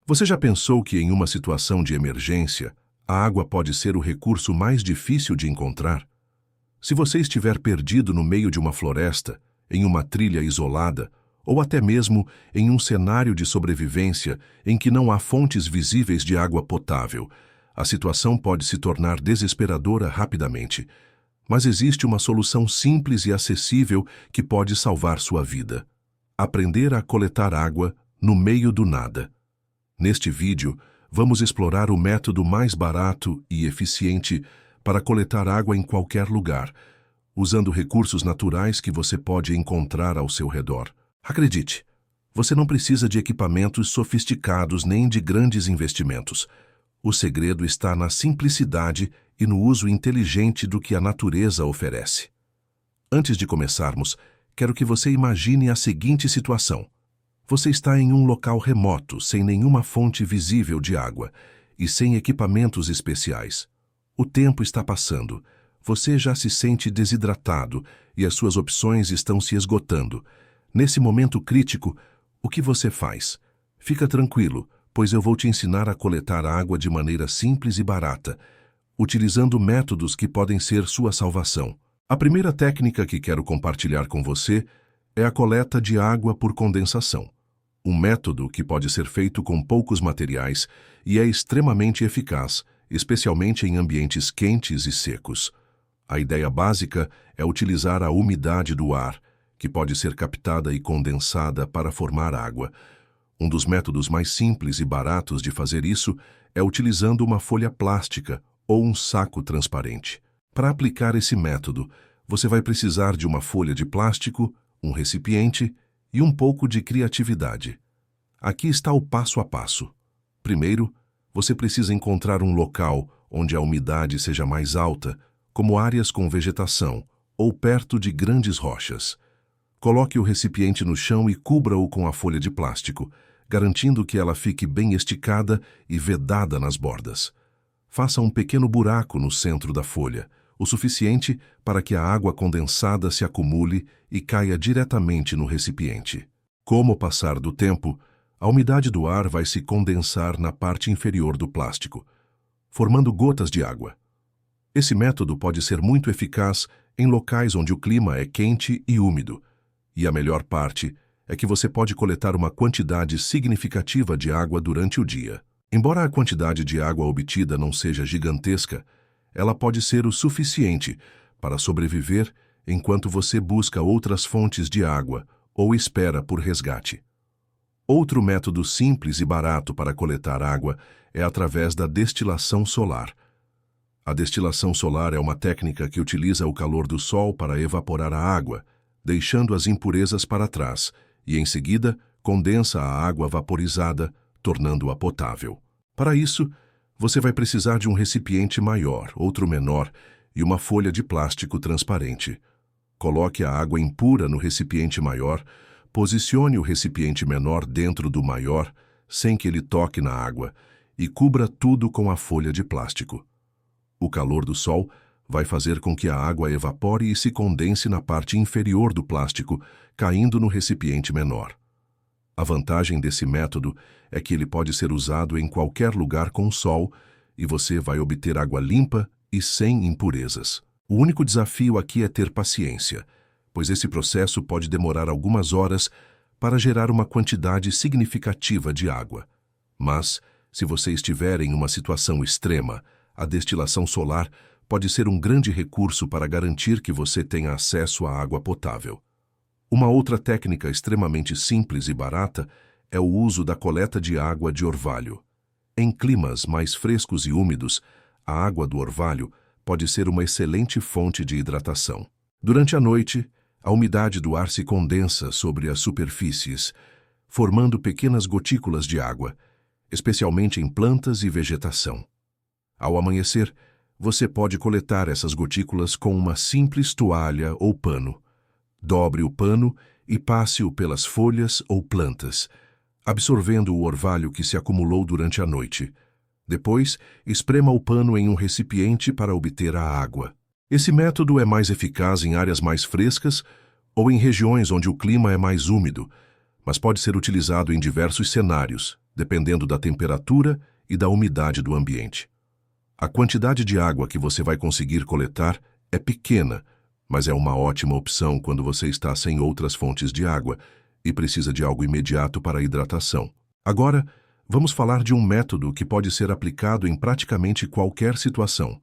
Você já pensou que em uma situação de emergência, a água pode ser o recurso mais difícil de encontrar? Se você estiver perdido no meio de uma floresta, em uma trilha isolada, ou até mesmo em um cenário de sobrevivência em que não há fontes visíveis de água potável, a situação pode se tornar desesperadora rapidamente. Mas existe uma solução simples e acessível que pode salvar sua vida: aprender a coletar água no meio do nada. Neste vídeo, vamos explorar o método mais barato e eficiente para coletar água em qualquer lugar, usando recursos naturais que você pode encontrar ao seu redor. Acredite, você não precisa de equipamentos sofisticados nem de grandes investimentos. O segredo está na simplicidade e no uso inteligente do que a natureza oferece. Antes de começarmos, quero que você imagine a seguinte situação. Você está em um local remoto, sem nenhuma fonte visível de água e sem equipamentos especiais. O tempo está passando, você já se sente desidratado e as suas opções estão se esgotando. Nesse momento crítico, o que você faz? Fica tranquilo, pois eu vou te ensinar a coletar água de maneira simples e barata, utilizando métodos que podem ser sua salvação. A primeira técnica que quero compartilhar com você é a coleta de água por condensação. Um método que pode ser feito com poucos materiais e é extremamente eficaz, especialmente em ambientes quentes e secos. A ideia básica é utilizar a umidade do ar, que pode ser captada e condensada para formar água. Um dos métodos mais simples e baratos de fazer isso é utilizando uma folha plástica ou um saco transparente. Para aplicar esse método, você vai precisar de uma folha de plástico, um recipiente e um pouco de criatividade. Aqui está o passo a passo. Primeiro, você precisa encontrar um local onde a umidade seja mais alta, como áreas com vegetação ou perto de grandes rochas. Coloque o recipiente no chão e cubra-o com a folha de plástico, garantindo que ela fique bem esticada e vedada nas bordas. Faça um pequeno buraco no centro da folha, o suficiente para que a água condensada se acumule e caia diretamente no recipiente. Com o passar do tempo, a umidade do ar vai se condensar na parte inferior do plástico, formando gotas de água. Esse método pode ser muito eficaz em locais onde o clima é quente e úmido, e a melhor parte é que você pode coletar uma quantidade significativa de água durante o dia. Embora a quantidade de água obtida não seja gigantesca, ela pode ser o suficiente para sobreviver enquanto você busca outras fontes de água ou espera por resgate. Outro método simples e barato para coletar água é através da destilação solar. A destilação solar é uma técnica que utiliza o calor do sol para evaporar a água, deixando as impurezas para trás, e em seguida condensa a água vaporizada, tornando-a potável. Para isso, você vai precisar de um recipiente maior, outro menor e uma folha de plástico transparente. Coloque a água impura no recipiente maior, posicione o recipiente menor dentro do maior, sem que ele toque na água, e cubra tudo com a folha de plástico. O calor do sol vai fazer com que a água evapore e se condense na parte inferior do plástico, caindo no recipiente menor. A vantagem desse método é que ele pode ser usado em qualquer lugar com sol e você vai obter água limpa e sem impurezas. O único desafio aqui é ter paciência, pois esse processo pode demorar algumas horas para gerar uma quantidade significativa de água. Mas, se você estiver em uma situação extrema, a destilação solar pode ser um grande recurso para garantir que você tenha acesso à água potável. Uma outra técnica extremamente simples e barata é o uso da coleta de água de orvalho. Em climas mais frescos e úmidos, a água do orvalho pode ser uma excelente fonte de hidratação. Durante a noite, a umidade do ar se condensa sobre as superfícies, formando pequenas gotículas de água, especialmente em plantas e vegetação. Ao amanhecer, você pode coletar essas gotículas com uma simples toalha ou pano. Dobre o pano e passe-o pelas folhas ou plantas, absorvendo o orvalho que se acumulou durante a noite. Depois, esprema o pano em um recipiente para obter a água. Esse método é mais eficaz em áreas mais frescas ou em regiões onde o clima é mais úmido, mas pode ser utilizado em diversos cenários, dependendo da temperatura e da umidade do ambiente. A quantidade de água que você vai conseguir coletar é pequena, mas é uma ótima opção quando você está sem outras fontes de água e precisa de algo imediato para a hidratação. Agora, vamos falar de um método que pode ser aplicado em praticamente qualquer situação: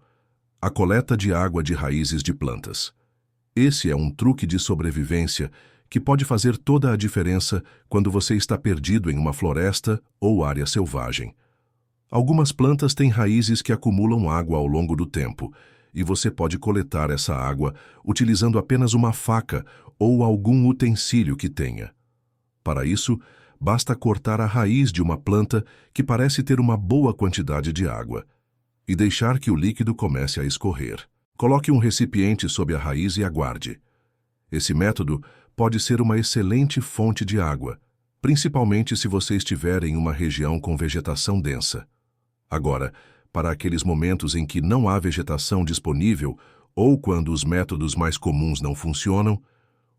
a coleta de água de raízes de plantas. Esse é um truque de sobrevivência que pode fazer toda a diferença quando você está perdido em uma floresta ou área selvagem. Algumas plantas têm raízes que acumulam água ao longo do tempo, e você pode coletar essa água utilizando apenas uma faca ou algum utensílio que tenha. Para isso, basta cortar a raiz de uma planta que parece ter uma boa quantidade de água e deixar que o líquido comece a escorrer. Coloque um recipiente sob a raiz e aguarde. Esse método pode ser uma excelente fonte de água, principalmente se você estiver em uma região com vegetação densa. Agora, para aqueles momentos em que não há vegetação disponível ou quando os métodos mais comuns não funcionam,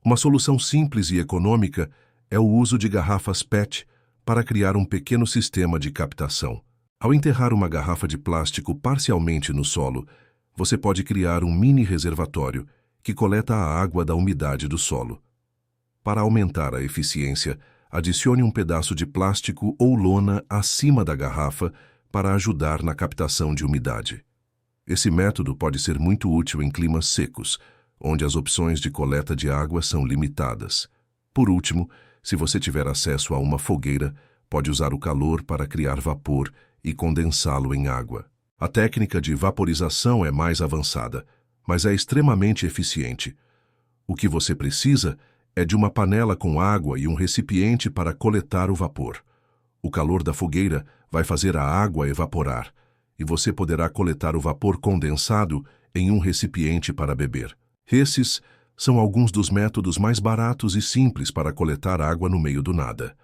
uma solução simples e econômica é o uso de garrafas PET para criar um pequeno sistema de captação. Ao enterrar uma garrafa de plástico parcialmente no solo, você pode criar um mini reservatório que coleta a água da umidade do solo. Para aumentar a eficiência, adicione um pedaço de plástico ou lona acima da garrafa para ajudar na captação de umidade. Esse método pode ser muito útil em climas secos, onde as opções de coleta de água são limitadas. Por último, se você tiver acesso a uma fogueira, pode usar o calor para criar vapor e condensá-lo em água. A técnica de vaporização é mais avançada, mas é extremamente eficiente. O que você precisa é de uma panela com água e um recipiente para coletar o vapor. O calor da fogueira vai fazer a água evaporar, e você poderá coletar o vapor condensado em um recipiente para beber. Esses são alguns dos métodos mais baratos e simples para coletar água no meio do nada.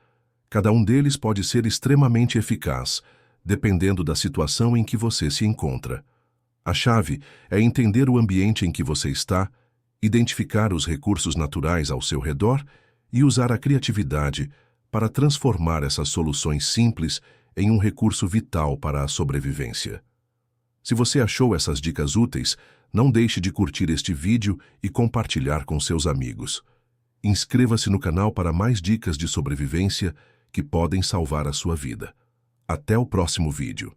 Cada um deles pode ser extremamente eficaz, dependendo da situação em que você se encontra. A chave é entender o ambiente em que você está, identificar os recursos naturais ao seu redor e usar a criatividade para transformar essas soluções simples em um recurso vital para a sobrevivência. Se você achou essas dicas úteis, não deixe de curtir este vídeo e compartilhar com seus amigos. Inscreva-se no canal para mais dicas de sobrevivência que podem salvar a sua vida. Até o próximo vídeo.